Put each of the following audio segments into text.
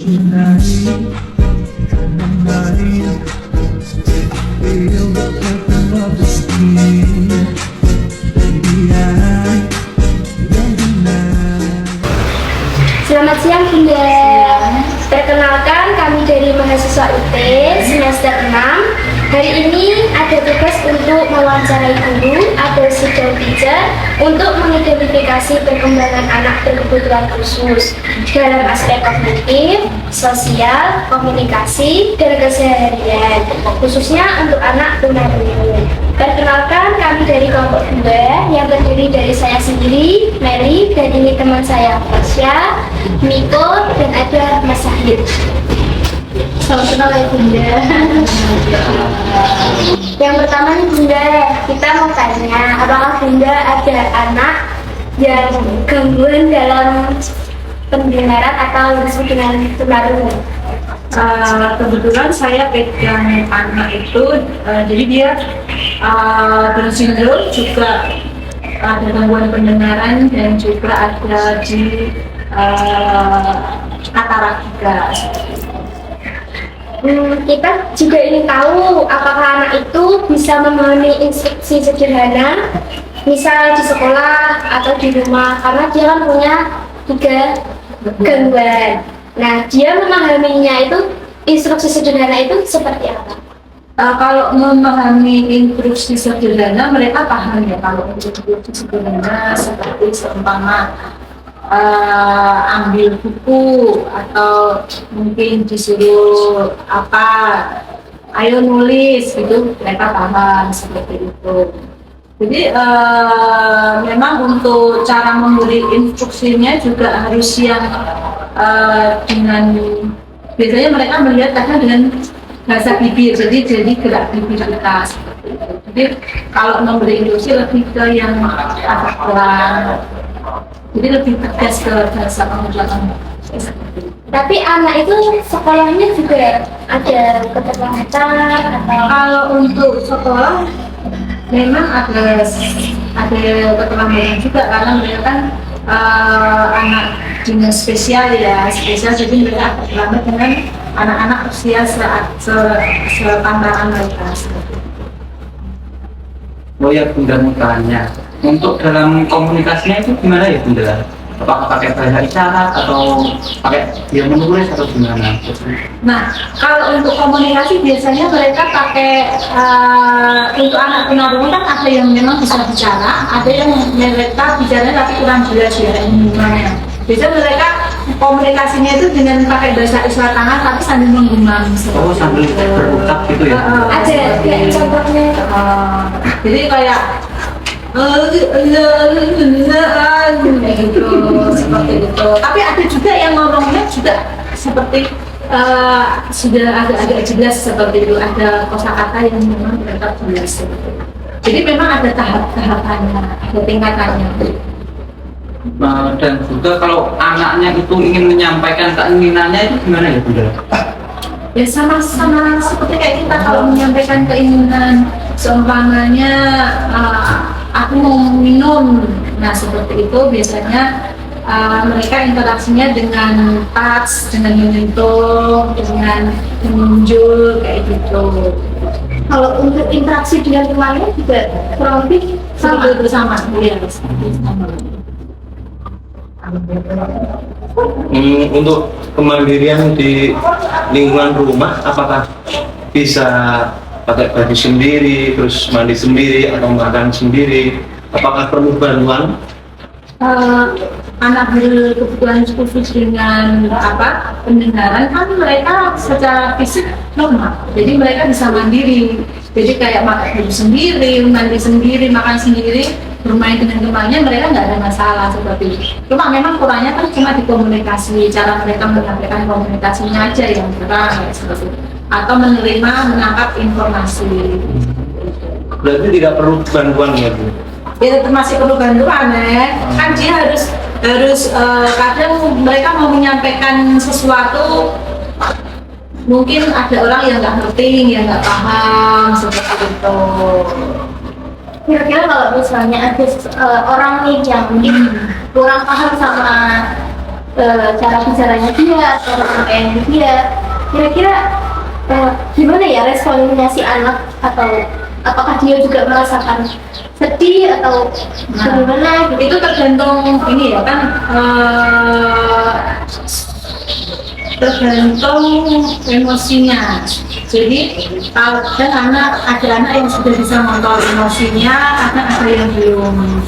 Selamat siang Bunda. Perkenalkan, kami dari mahasiswa UT semester 6. Hari ini ada tugas untuk mewawancarai guru atau sidang teacher untuk mengidentifikasi perkembangan anak berkebutuhan khusus dalam aspek kognitif, sosial, komunikasi, dan keseharian, khususnya untuk anak tunarungu. Perkenalkan, kami dari kelompok 2 yang terdiri dari saya sendiri, Mary, dan ini teman saya, Tasya, Miko, dan ada Mas Sahid. Salam kenal ya Bunda. Yang pertama nih Bunda, kita mau tanya, apakah Bunda ada anak yang gangguan dalam pendengaran atau disebut dengan tunarungu? Kebetulan saya pegang anak itu, jadi dia Down syndrome, juga ada gangguan pendengaran dan juga ada di katarak juga. Kita juga ingin tahu apakah anak itu bisa memahami instruksi sederhana, misal di sekolah atau di rumah, karena dia kan punya 3 gangguan. Nah, dia memahaminya itu, instruksi sederhana itu seperti apa? Kalau memahami instruksi sederhana, mereka paham ya. Kalau instruksi sederhana seperti seumpama ambil buku atau mungkin disuruh apa, ayo nulis, itu mereka paham seperti itu. Jadi memang untuk cara memberi instruksinya juga harus yang dengan, biasanya mereka melihat kadang dengan bahasa bibir, jadi gerak bibir kita seperti itu. Jadi kalau memberi instruksi lebih ke yang agak pelan, jadi lebih tegas ke bahasa pengucapan. Tapi anak itu sekolahnya juga ada keterlambatan atau? Kalau untuk sekolah memang ada keterlambatan juga, karena mereka kan anak dinas spesial ya, jadi mereka terlambat dengan anak-anak usia sepantaran mereka. Oh ya Bunda, mau tanya, untuk dalam komunikasinya itu gimana ya Bunda? Apakah pakai bahasa isyarat atau pakai dia menulis atau gimana? Nah, kalau untuk komunikasi biasanya mereka pakai untuk anak tunarungu kan ada yang memang bisa bicara, ada yang mereka bicara tapi kurang jelas ya gimana. Biasanya mereka komunikasinya itu dengan pakai bahasa isyarat tangan tapi sambil menggumam. Oh, sambil berucap gitu ya? Ada kayak contohnya. Jadi kayak gitu, seperti itu. Tapi ada juga yang ngomongnya juga seperti sudah agak jelas seperti itu. Ada kosakata yang memang tetap jelas. Jadi memang ada tahap-tahapannya, ada tingkatannya. Dan juga kalau anaknya itu ingin menyampaikan keinginannya itu gimana ya Bunda? Ya sama-sama seperti kayak kita kalau menyampaikan keinginan, seumpamanya aku mau minum, nah seperti itu biasanya mereka interaksinya dengan touch, dengan menyentuh, dengan menunjuk kayak gitu. Kalau untuk interaksi dengan temannya juga kurang lebih sama. Bersama, ya, sama. Untuk kemandirian di lingkungan rumah, apakah bisa pakai baju sendiri, terus mandi sendiri atau makan sendiri? Apakah perlu bantuan? Anak berkebutuhan khusus dengan pendengaran kan mereka secara fisik normal, jadi mereka bisa mandiri. Jadi kayak pakai baju sendiri, mandi sendiri, makan sendiri, bermain dengan temannya, mereka nggak ada masalah seperti itu. Cuma memang kurangnya kan cuma di komunikasi, cara mereka menyampaikan komunikasinya aja yang kurang seperti itu. Atau menerima, menangkap informasi. Berarti tidak perlu bantuan ya Bu? Ya tetap masih perlu bantuan ya. Kan dia harus kadang mereka mau menyampaikan sesuatu, mungkin ada orang yang nggak ngerti, yang nggak paham seperti itu. Kira-kira kalau misalnya ada orang nih yang mungkin kurang paham sama cara bicaranya dia atau penyampaiannya dia. Kira-kira gimana ya responnya si anak, atau apakah dia juga merasakan sedih atau gimana gitu? Itu tergantung ini ya kan, tergantung emosinya. Jadi kalau ada anak yang sudah bisa mengontrol emosinya, kadang ada yang belum.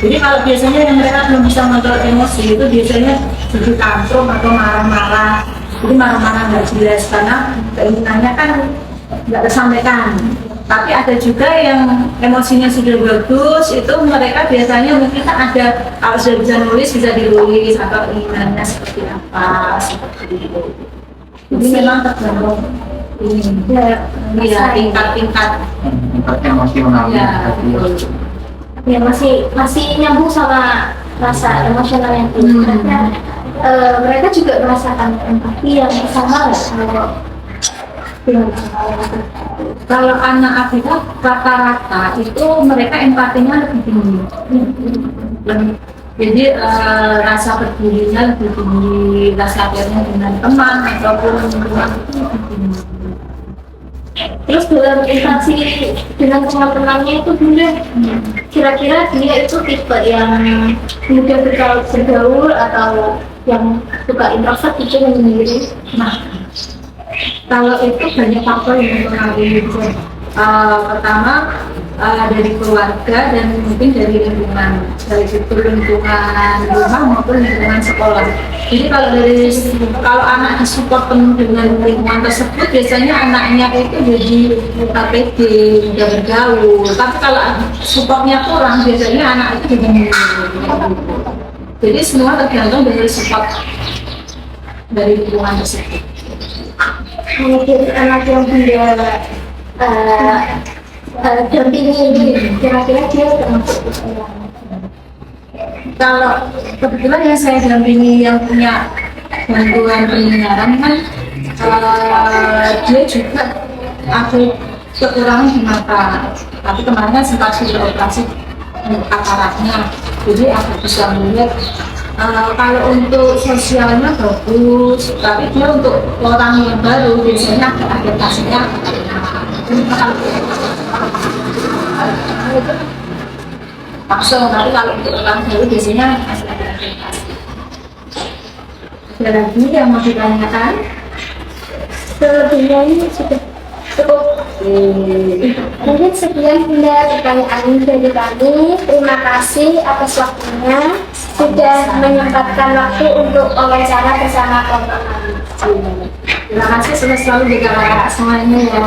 Jadi kalau biasanya yang mereka belum bisa mengontrol emosi itu biasanya jadi tantrum atau marah-marah. Jadi marah-marah nggak jelas karena keinginannya kan nggak tersampaikan. Tapi ada juga yang emosinya sudah bagus, itu mereka biasanya mungkin kan ada, kalau sudah bisa nulis bisa dinulis atau keinginannya seperti apa, seperti itu. Jadi memang tergantung ini ya tingkat-tingkat emosionalnya. Ya masih nyambung sama rasa emosional yang tinggi. Mereka juga merasakan empati yang sama nggak kalau anak ABK rata-rata itu mereka empatinya lebih tinggi. Jadi rasa pedulinya lebih tinggi, rasa akhirnya dengan teman ataupun lingkungan itu lebih tinggi. Terus dalam interaksi dengan teman-temannya itu Bunda, kira-kira dia itu tipe yang mudah bergaul atau yang suka introvert itu yang sendiri? Nah, kalau itu banyak faktor yang mempengaruhi. Pertama dari keluarga dan mungkin dari lingkungan, dari itu lingkungan rumah maupun lingkungan sekolah. Jadi kalau anak disupport penuh dengan lingkungan tersebut, biasanya anaknya itu jadi pede, mudah bergaul. Tapi kalau supportnya kurang, biasanya anak itu jadi menurun. Jadi semua tergantung dari support dari lingkungan tersebut. Mungkin anak yang Bunda dampingi ini, kira-kira dia termasuk Kalau kebetulan yang saya dampingi yang punya gangguan pendengaran kan, dia juga ada kekurangan di mata. Tapi kemarin kan sempat sudah operasi kataraknya, jadi aku bisa melihat. Kalau untuk sosialnya bagus, tapi dia untuk orang yang baru biasanya adaptasinya langsung. Tapi kalau untuk orang baru biasanya masih ada adaptasi. Ada lagi yang mau ditanyakan? Selebihnya ini sudah cukup. Mungkin sekian Bunda pertanyaan dari kami. Terima kasih atas waktunya, sudah menyempatkan waktu untuk wawancara bersama kelompok kami. Terima kasih sudah selalu jaga semuanya ya.